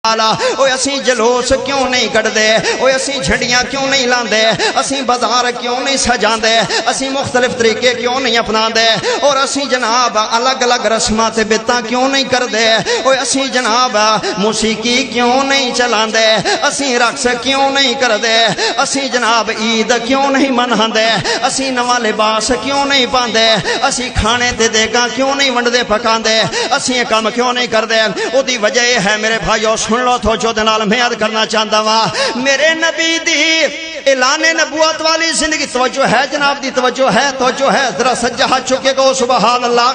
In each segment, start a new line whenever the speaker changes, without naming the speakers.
اوے اسی جلوس کیوں نہیں کڈدے اوے اسی جھنڈیاں کیوں نہیں لاندے اسی بازار کیوں نہیں سجاندے اسی مختلف طریقے کیوں نہیں اپناندے اور اسی جناب الگ الگ رسماں تے بدعتاں کیوں نہیں کردے اوے اسی جناب موسیقی کیوں نہیں چلاندے اسی رقص کیوں نہیں کردے اسی جناب عید کیوں نہیں مناندے اسی نواں لباس کیوں نہیں پاندے اسی کھانے تے دیگاں کیوں نہیں ونڈدے پکاندے اسی یہ کام کیوں نہیں کردے او دی وجہ یہ ہے میرے بھائیو سن لو تو جو دنال میں عرض کرنا چاہتا ہوں میرے نبی دی اعلان نبوت والی زندگی توجہ ہے جناب دی توجہ ہے ذرا سجا ہاتھ چکے گا سبحان اللہ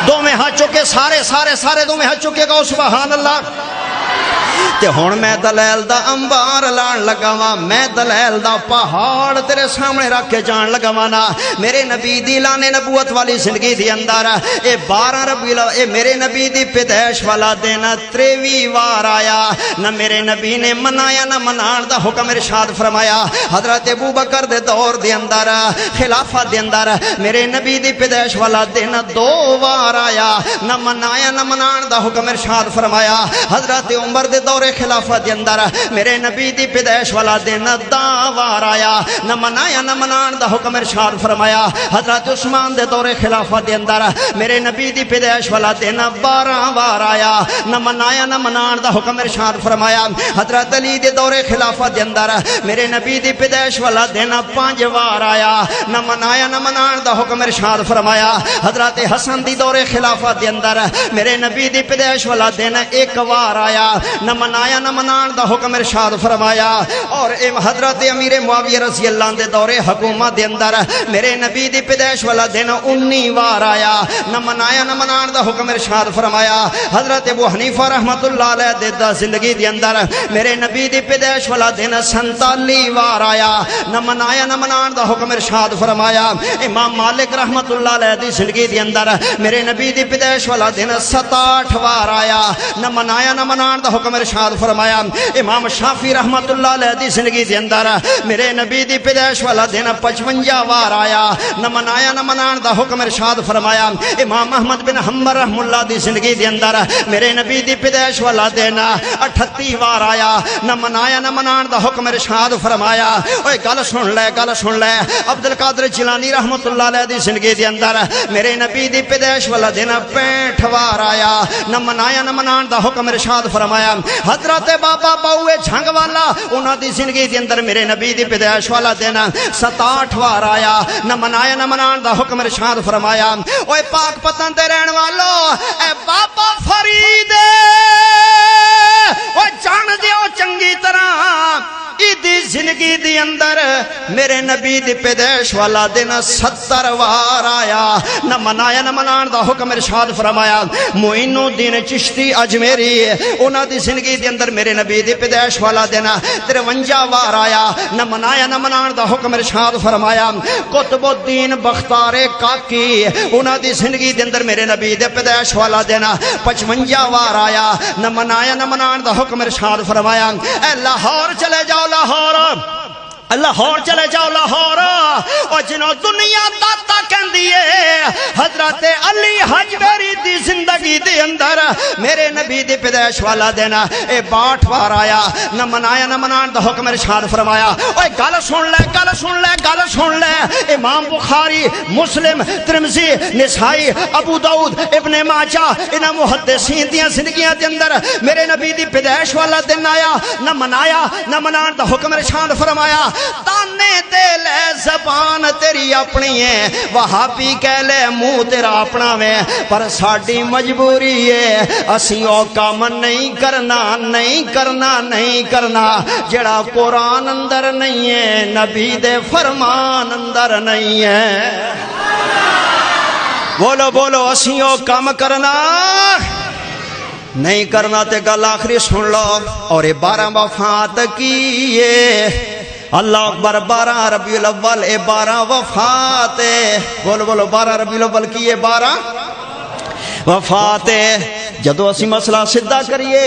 دو میں ہاتھ چکے سارے دو میں ہاتھ چکے گا سبحان اللہ تے ہن میں دلیل دا انبار لان لگا وا میں دلیل دا پہاڑ تیرے سامنے رکھ کے جان لگا وا نا میرے نبی دی اعلان نبوت والی زندگی دی اندر اے 12 ربیع الاول اے میرے نبی دی پیدائش والا دن 23 وار آیا نہ میرے نبی نے منایا نہ منان دا حکم ارشاد فرمایا حضرت ابوبکر دے دور دے اندر خلافت دے اندر میرے نبی دی پیدائش والا دن 2 وار آیا نہ منایا نہ منان دا حکم ارشاد فرمایا حضرت عمر دے دور خلافت دے اندر میرے نبی دی پیدائش والا دن 10 وار آیا نہ منایا نہ منان دا حکم ارشاد فرمایا حضرت عثمان دے دور خلافت دے اندر میرے نبی دی پیدائش والا دن 12 وار آیا نہ منایا نہ منان دا حکم ارشاد فرمایا حضرت علی دے دور خلافت دے اندر میرے نبی دی پیدائش والا دن 5 وار آیا نہ منایا نہ منان دا حکم ارشاد فرمایا حضرت حسن دی دور خلافت دے اندر میرے نبی دی پیدائش والا دن 1 وار آیا نہ منایا نہ منان دا حکم ارشاد فرمایا اور حضرت امیر معاویہ رضی اللہ عنہ دے دور حکومت دے اندر میرے نبی دی پیدائش والا دن 19 وار آیا نہ منایا نہ منان دا حکم ارشاد فرمایا حضرت ابو حنیفہ رحمت اللہ علیہ دے دا زندگی دے اندر میرے نبی دی پیدائش والا دن 47 وار آیا نہ منایا نہ منان دا حکم ارشاد فرمایا امام مالک رحمت اللہ علیہ دی زندگی دے اندر میرے نبی دی پیدائش والا دن 67 وار آیا نہ منایا نہ منان دا حکم ارشاد فرمایا امام شافعی رحمت اللہ علیہ دی زندگی دے اندر میرے نبی دی پیدائش والا دن 55 وار آیا نہ منایا نہ منان دا حکم ارشاد فرمایا امام احمد بن حنبل رحم اللہ دی زندگی دے اندر میرے نبی دی پیدائش والا دن 38 وار آیا نہ منایا نہ منان دا حکم ارشاد فرمایا اوے گل سن لے عبد القادر جیلانی رحمت اللہ علیہ دی زندگی دے اندر میرے نبی دی پیدائش والا دن 65 وار آیا نہ منایا نہ منان دا حکم ارشاد فرمایا حضرت بابا باؤے جھنگ والا انہاں دی زندگی دے اندر میرے نبی دی پیدائش والا دن 67 وار آیا نہ منایا نہ منان دا حکم ارشاد فرمایا اوے پاک پتن تے رہن والو اے بابا فرید او جان دیو چنگی طرح دی زندگی دی اندر میرے نبی دی پیدائش والا دن 70 وار آیا نہ منایا نہ منان دا حکم ارشاد فرمایا معین الدین چشتی اجمیری انہاں دی زندگی دی اندر میرے نبی دی پیدائش والا دن 53 وار آیا نہ منایا نہ منان دا حکم ارشاد فرمایا قطب الدین بختار کاکی انہاں دی زندگی دی اندر میرے نبی دی پیدائش والا دن 55 وار آیا نہ منایا نہ منان دا حکم ارشاد فرمایا اے لاہور چلے جاؤ لاہور چلے جاؤ لاہور اور جنہوں دنیا داتا کہندی ہے حضرت علی حجویری دی زندگی دے اندر میرے نبی دی پیدائش والا دن 62 وار آیا نہ منایا نہ منان دا حکم ارشاد فرمایا اوے گل سن لے امام بخاری مسلم ترمذی نسائی ابو داؤد ابن ماجہ انہاں محدثین دیاں زندگیاں دے اندر میرے نبی دی پیدائش والا دن آیا نہ منایا نہ منان دا حکم ارشاد فرمایا تانے دے لے زبان تیری اپنی ہے وہابی کہہ لے منہ تیرا اپنا میں پر ساڈی مجبوری ہے اسی او کام نہیں کرنا جڑا قرآن اندر نہیں ہے نبی دے فرمان اندر نہیں ہے بولو اسی او کام کرنا نہیں کرنا تے گل آخری سن لو اور 12 وفات کیے اللہ اکبر 12 ربیع الاول 12 وفات بولو 12 ربیع الاول کی 12 وفات جدو اسی مسئلہ سدھا کریے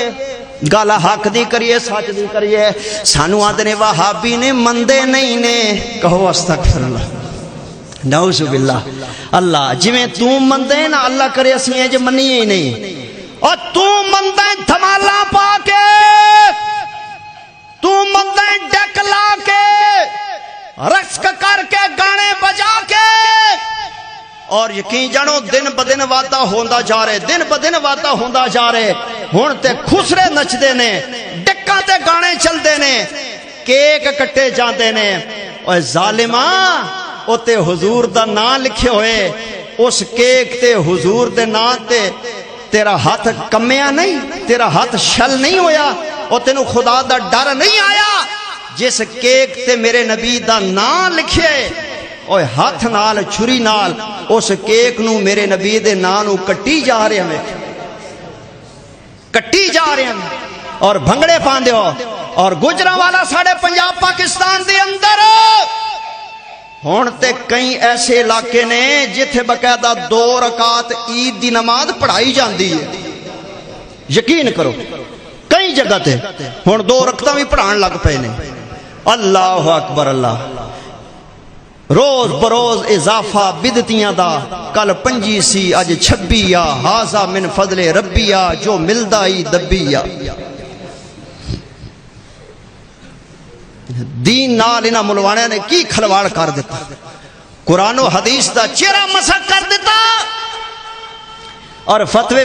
گل حق دی کریے سچ دی کریے سانو آدھنے وہابی نے مندے نہیں نے کہو استغفر اللہ نعوذ باللہ اللہ جویں تو مندے نا اللہ کرے اسی جو منیے ہی نہیں اور تو مندے دھمالا پا کے یقین جانو دن بدن واتا ہوندا جا رہے، دن بدن واتا ہوندا جا رہے. ہن تے خسرے نچدے نے، ڈکاں تے گانے چلدے نے، کیک کٹے جاندے نے. اوے ظالماں او تے حضور دا نام لکھے ہوئے، اس کیک تے حضور دے نام تے تیرا ہاتھ کمیا نہیں، تیرا ہاتھ شل نہیں ہویا، او تینوں خدا دا ڈر نہیں آیا. جس کیک تے میرے نبی دا نام لکھے اوے ہاتھ نال چھری نال اس کیک نو میرے نبی دے نام نو کٹی جا رہے ہیں، کٹی جا رہے ہیں اور بھنگڑے پاندے ہو. اور گجرا والا ساڑھے پنجاب پاکستان دے اندر ہون تے کئی ایسے علاقے نے جتھے باقاعدہ 2 رکعت عید دی نماز پڑھائی جاندی ہے. یقین کرو کئی جگہ تے ہن 2 رکعتاں بھی پڑھان لگ پے نے. اللہ اکبر اللہ. روز بروز اضافہ بدتیاں دا. کل 25 سی اج 26 آ. ہاذا من فضل ربی آ، جو ملدا ہی دبی آ. دین نال انہاں ملوانیاں نے کی کھلواڑ کر دیتا، قرآن و حدیث دا چہرہ مسخ کر دیتا. اور فتوی